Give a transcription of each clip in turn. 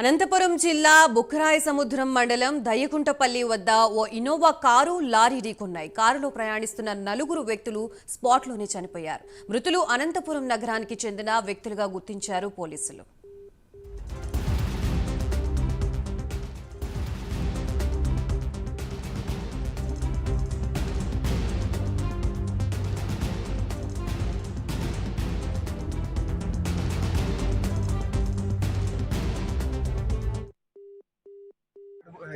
అనంతపురం జిల్లా బుక్కరాయ సముద్రం మండలం దయ్యకుంటపల్లి వద్ద ఓ ఇన్నోవా కారు లారీ ఢీకొన్నాయి. కారులో ప్రయాణిస్తున్న 4 వ్యక్తులు స్పాట్లోనే చనిపోయారు. మృతులు అనంతపురం నగరానికి చెందిన వ్యక్తులుగా గుర్తించారు పోలీసులు.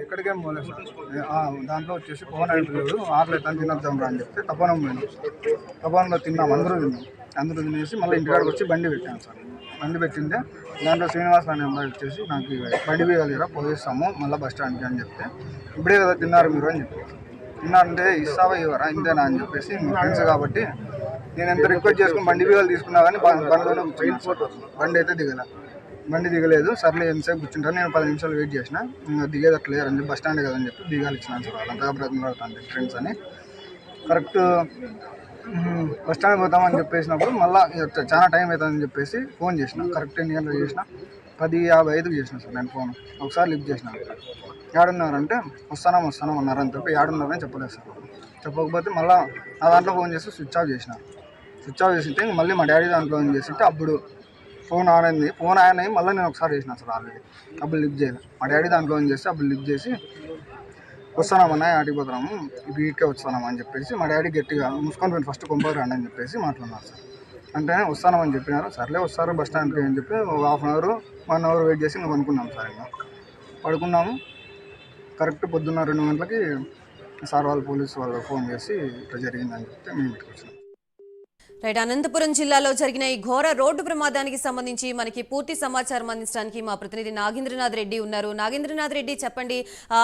ఎక్కడికేం పోలేదు సార్. దాంట్లో వచ్చేసి పవన్ అంటలేదు ఆకలి అయితే తినొద్దాం రా అని చెప్తే తపనం పోయినాం. తపనంలో తిన్నాం, అందరూ తినేసి మళ్ళీ ఇంటికాడికి వచ్చి బండి పెట్టాను సార్. బండి పెట్టిందే దాంట్లో శ్రీనివాస్ అనే అబ్బాయి వచ్చేసి నాకు బండి వేయగలిరా పోయిస్తాము మళ్ళీ బస్ స్టాండ్కి అని చెప్తే, ఇప్పుడే కదా తిన్నారు మీరు అని చెప్పి, తిన్నారంటే ఇస్తావా ఇవ్వరా ఇంతేనా అని చెప్పేసి ఫ్రెండ్స్ కాబట్టి నేను ఎంత రిక్వెస్ట్ చేసుకుని బండి వేయాలి తీసుకున్నా కానీ బండిలోనే కూర్చున్నాను. బండి అయితే బండి దిగలేదు. సర్లే ఎంతసేపు కూర్చుంటాను, నేను 10 నిమిషాలు వెయిట్ చేసిన, ఇంకా దిగేది అట్లా లేరని చెప్పి బస్ స్టాండ్ కదని చెప్పి దిగాలి ఇచ్చినాను సార్. వాళ్ళంతగా బ్రతిమలాడుతుంది ఫ్రెండ్స్ అని. కరెక్ట్ బస్ స్టాండ్ పోతామని చెప్పేసినప్పుడు మళ్ళీ చాలా టైం అవుతుందని చెప్పేసి ఫోన్ చేసిన. కరెక్ట్ 10 గంటలకు చేసిన, 10:55 చేసిన సార్ నేను ఫోన్. ఒకసారి లిఫ్ట్ చేసిన, ఏడున్నారంటే వస్తాం అన్నారని చెప్పి ఏడున్నారని చెప్పలేదు సార్. చెప్పకపోతే మళ్ళీ నా దాంట్లో ఫోన్ చేసి స్విచ్ ఆఫ్ చేసితే మళ్ళీ మా డాడీ దాంట్లో ఫోన్ చేసింటే అప్పుడు ఫోన్ ఆన్ అయ్యి మళ్ళీ నేను ఒకసారి చేసిన సార్. ఆల్రెడీ అప్పుడు లిఫ్ట్ చేయాలి. మా డాడీ దాంట్లో ఫోన్ చేస్తే అప్పుడు లిఫ్ట్ చేసి వస్తున్నామన్నా ఆటికి పోతున్నాము వీటికే వస్తున్నాము అని చెప్పేసి మా డాడీ గట్టిగా మూసుకొని పోయి ఫస్ట్ కొంపలు రండి అని చెప్పేసి మాట్లాడినారు సార్. అంటే వస్తామని చెప్పినారు. సర్లే వస్తారు బస్ స్టాండ్కి అని చెప్పి ఒక 1 అవర్ వెయిట్ చేసి ఇంకా పడుకున్నాం సార్. ఇంకా పడుకున్నాము. కరెక్ట్ పొద్దున్న 2 గంటలకి సార్ వాళ్ళు పోలీసు వాళ్ళు ఫోన్ చేసి ఇట్లా జరిగిందని చెప్తే మేము ఇక్కడికి వచ్చినాం. రైట్, అనంతపురం జిల్లాలో జరిగిన ఈ ఘోర రోడ్డు ప్రమాదానికి సంబంధించి మనకి పూర్తి సమాచారం అందించడానికి మా ప్రతినిధి నాగేంద్రనాథ్ రెడ్డి ఉన్నారు. నాగేంద్రనాథ్ రెడ్డి, చెప్పండి,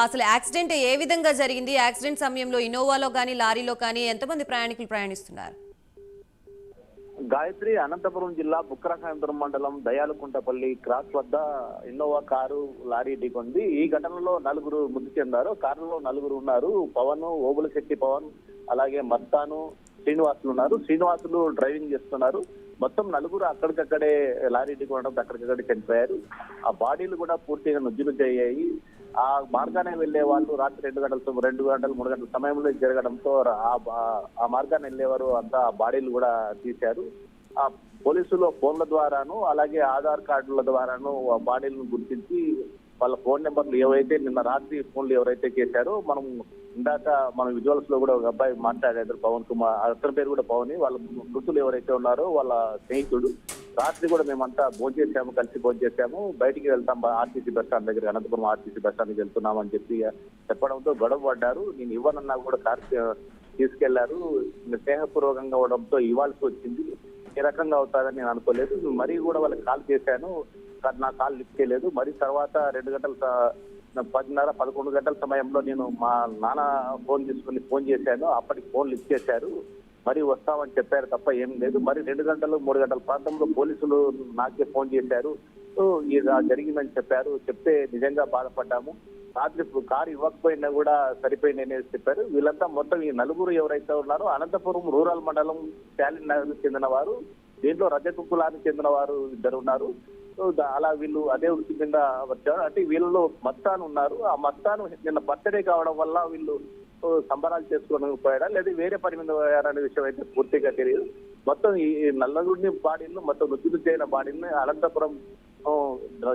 అసలు యాక్సిడెంట్ ఏ విధంగా జరిగింది? యాక్సిడెంట్ సమయంలో ఇన్నోవాలో కానీ లారీలో కానీ ఎంతమంది ప్రయాణికులు ప్రయాణిస్తున్నారు? గాయత్రి, అనంతపురం జిల్లా బుక్కరాయసముద్రం మండలం దయాలకుంటపల్లి క్రాస్ వద్ద ఇన్నోవా కారు లారీ ఢీకొంది. ఈ ఘటనలో 4 మృతి చెందారు. కారులో 4 ఉన్నారు. పవన్, ఓబులశెట్టి పవన్, అలాగే మస్తాను, శ్రీనివాసులు ఉన్నారు. శ్రీనివాసులు డ్రైవింగ్ చేస్తున్నారు. మొత్తం 4 అక్కడికక్కడే లారీ ఢీకొనడంతో అక్కడికక్కడే చనిపోయారు. ఆ బాడీలు కూడా పూర్తిగా నుజ్జు అయ్యాయి. ఆ మార్గానే వెళ్లే వాళ్ళు రాత్రి 2 గంటల 3 గంటల సమయంలో జరగడంతో ఆ మార్గాన్ని వెళ్లేవారు అంతా బాడీలు కూడా తీశారు. ఆ పోలీసులు ఫోన్ల ద్వారాను అలాగే ఆధార్ కార్డుల ద్వారాను ఆ బాడీలను గుర్తించి వాళ్ళ ఫోన్ నెంబర్లు ఏవైతే నిన్న రాత్రి ఫోన్లు ఎవరైతే చేశారో, ఇందాక మన విజువల్స్ లో కూడా ఒక అబ్బాయి మాట్లాడారు, పవన్ కుమార్, అతని పేరు కూడా పవన్. వాళ్ళ మృతులు ఎవరైతే ఉన్నారో వాళ్ళ స్నేహితుడు. రాత్రి కూడా మేమంతా కలిసి భోంచేసాము, బయటికి వెళ్తాం ఆర్టీసీ బస్ స్టాండ్ దగ్గర, అనంతపురం ఆర్టీసీ బస్ స్టాండ్కి వెళ్తున్నాం అని చెప్పి చెప్పడంతో గొడవ పడ్డారు. నేను ఇవ్వనన్నా కూడా కారు తీసుకెళ్లారు. స్నేహపూర్వకంగా అవడంతో ఇవ్వాల్సి వచ్చింది. ఏ రకంగా అవుతారని నేను అనుకోలేదు. మరీ కూడా వాళ్ళకి కాల్ చేశాను, నా కాల్ లిఫ్ట్ చేయలేదు. మరి తర్వాత 2 గంటల 10:30, 11 గంటల సమయంలో నేను మా నాన్న ఫోన్ తీసుకుని ఫోన్ చేశాను. అప్పటికి ఫోన్ లిఫ్ట్ చేశారు. మరి వస్తామని చెప్పారు తప్ప ఏం లేదు. మరి 2 గంటలు 3 గంటల ప్రాంతంలో పోలీసులు నాకే ఫోన్ చేశారు. ఇది జరిగిందని చెప్పారు. చెప్తే నిజంగా బాధపడ్డాము. రాత్రి కారు ఇవ్వకపోయినా కూడా సరిపోయింది అనేది చెప్పారు. వీళ్ళంతా మొత్తం ఈ 4 ఎవరైతే ఉన్నారో అనంతపురం రూరల్ మండలం స్టాలిన్ నగర్కి చెందిన వారు, దీంట్లో రజకులానికి చెందిన వారు 2 ఉన్నారు. అలా వీళ్ళు అదే వృత్తి కింద వచ్చారు. అంటే వీళ్ళలో మస్తాన్ ఉన్నారు. ఆ మస్తాన్ నిన్న బర్త్డే కావడం వల్ల వీళ్ళు సంబరాలు చేసుకొని పోయాడా లేదా వేరే పని మీద పోయారనే విషయం అయితే పూర్తిగా తెలియదు. మొత్తం ఈ 4 బాడీలను మొత్తం మృతి చేయన బాడీని అనంతపురం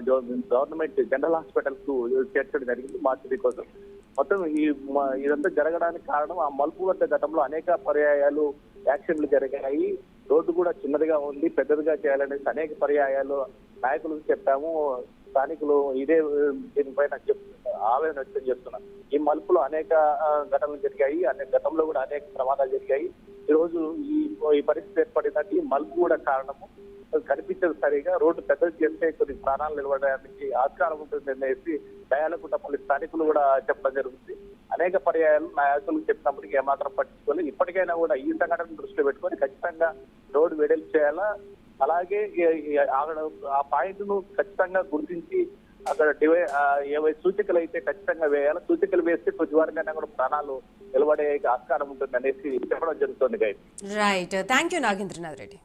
గవర్నమెంట్ జనరల్ హాస్పిటల్ కు చేర్చడం జరిగింది మార్చిడి కోసం. మొత్తం ఇదంతా జరగడానికి కారణం ఆ మలుపు వద్ద గతంలో అనేక పర్యాయాలు యాక్సిడెంట్లు జరిగాయి. రోడ్డు కూడా చిన్నదిగా ఉంది, పెద్దదిగా చేయాలనేసి అనేక పర్యాయాలు నాయకులకు చెప్పాము. స్థానికులు ఇదే దీనిపైన ఆవేదన వ్యక్తం చేస్తున్నారు. ఈ మలుపులో అనేక ఘటనలు జరిగాయి, గతంలో కూడా అనేక ప్రమాదాలు జరిగాయి. ఈ రోజు ఈ పరిస్థితి ఏర్పడిందంటే ఈ మలుపు కూడా కారణము. కనిపించదు సరిగా, రోడ్డు పెద్దది చేస్తే కొన్ని ప్రాణాలు నిలబడడానికి ఆస్కారం ఉంటుంది అనేసి దయాలకుంటపల్లి స్థానికులు కూడా చెప్పడం జరుగుతుంది. అనేక పర్యాయాలు నాయకులకు చెప్పినప్పటికీ ఏమాత్రం పట్టించుకోలేదు. ఇప్పటికైనా కూడా ఈ సంఘటన దృష్టిలో పెట్టుకొని ఖచ్చితంగా రోడ్డు వెడల్పు చేయాలా, అలాగే ఆ పాయింట్ ను ఖచ్చితంగా గుర్తించి అక్కడ ఏవై సూచికలు అయితే ఖచ్చితంగా వేయాలి. సూచికలు వేస్తే కొద్ది వరకైనా కూడా ప్రాణాలు నిలబడే ఆస్కారం ఉంటుంది అనేసి చెప్పడం జరుగుతుంది. Right, thank you Nagendranath Reddy.